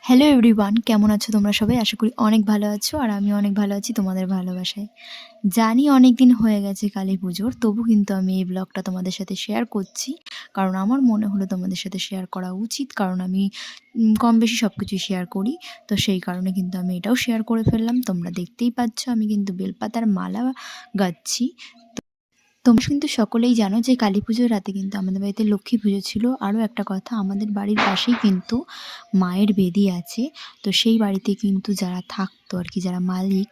Hello everyone, কেমন আছো তোমরা সবাই? আশা করি অনেক ভালো আছো আর আমি অনেক ভালো আছি তোমাদের ভালোবাসায়। জানি অনেক দিন হয়ে গেছে কালী পুজোর, তবু কিন্তু আমি এই ব্লগটা তোমাদের সাথে শেয়ার করছি। কারণ আমার মনে হলো তোমাদের সাথে শেয়ার করা উচিত, কারণ আমি কম বেশি সব কিছুই শেয়ার করি। তো সেই কারণে কিন্তু আমি এটাও শেয়ার করে ফেললাম। তোমরা দেখতেই পাচ্ছ আমি কিন্তু বেলপাতার মালা গাচ্ছি। তোমরা কিন্তু সকলেই জানো যে কালী পুজোর রাতে কিন্তু আমাদের বাড়িতে লক্ষ্মী পুজো ছিল। আরও একটা কথা, আমাদের বাড়ির পাশেই কিন্তু মায়ের বেদি আছে। তো সেই বাড়িতে কিন্তু যারা থাকতো আর কি, যারা মালিক,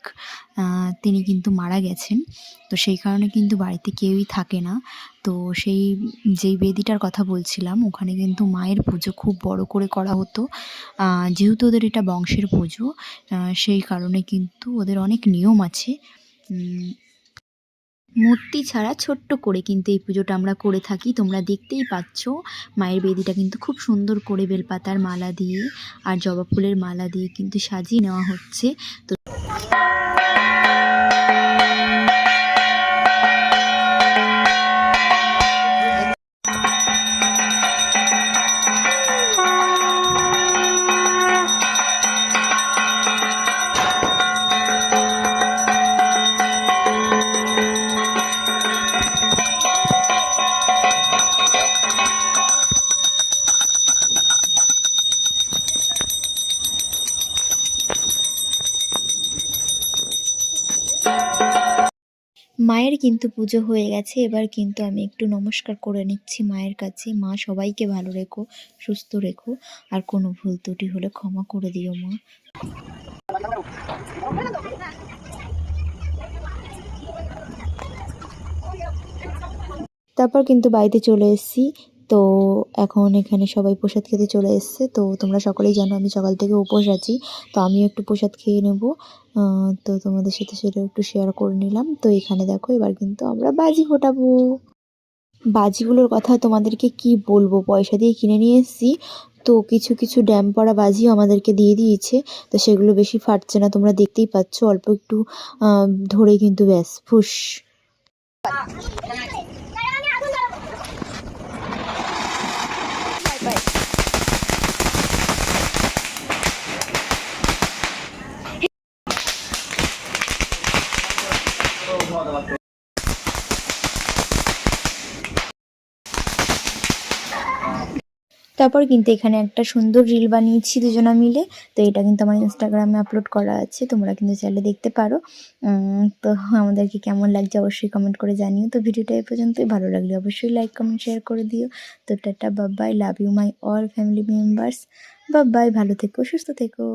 তিনি কিন্তু মারা গেছেন। তো সেই কারণে কিন্তু বাড়িতে কেউই থাকে না। তো সেই যেই বেদিটার কথা বলছিলাম, ওখানে কিন্তু মায়ের পুজো খুব বড় করে করা হতো। যেহেতু ওদের এটা বংশের পুজো, সেই কারণে কিন্তু ওদের অনেক নিয়ম আছে। মূর্তি ছাড়া ছোট্ট করে কিন্তু এই পুজোটা আমরা করে থাকি। তোমরা দেখতেই পাচ্ছ মায়ের বেদিটা কিন্তু খুব সুন্দর করে বেলপাতার মালা দিয়ে আর জবা ফুলের মালা দিয়ে কিন্তু সাজিয়ে নেওয়া হচ্ছে। তো মায়ের কিন্তু পুজো হয়ে গেছে, এবার কিন্তু আমি একটু নমস্কার করে নিচ্ছি মায়ের কাছে। মা সবাইকে ভালো রেখো, সুস্থ রেখো, আর কোনো ভুল ত্রুটি হলে ক্ষমা করে দিও মা। তারপর কিন্তু বাড়িতে চলে এসেছি। তো এখন এখানে সবাই প্রসাদ খেতে চলে এসছে। তো তোমরা সকলেই জানো আমি সকাল থেকে উপোস আছি। তো আমিও একটু প্রসাদ খেয়ে নেব। তো তোমাদের সাথে সেটা একটু শেয়ার করে নিলাম। তো এখানে দেখো এবার কিন্তু আমরা বাজি ফোটাবো। বাজিগুলোর কথা তোমাদেরকে কি বলবো, পয়সা দিয়ে কিনে নিয়ে এসেছি। তো কিছু কিছু ড্যাম পড়া বাজিও আমাদেরকে দিয়ে দিয়েছে। তো সেগুলো বেশি ফাটছে না, তোমরা দেখতেই পাচ্ছ, অল্প একটু ধরে কিন্তু ব্যাস ফুস। তারপর কিন্তু এখানে একটা সুন্দর রিল বানিয়েছি দুজনা মিলে। তো এটা কিন্তু আমার ইনস্টাগ্রামে আপলোড করা আছে, তোমরা কিন্তু চাইলে দেখতে পারো। তো আমাদেরকে কেমন লাগছে অবশ্যই কমেন্ট করে জানিও। তো ভিডিওটা এই পর্যন্তই, ভালো লাগলে অবশ্যই লাইক কমেন্ট শেয়ার করে দিও। তো tata, bye, love you my all family members. Bye, ভালো থেকো, সুস্থ থেকো।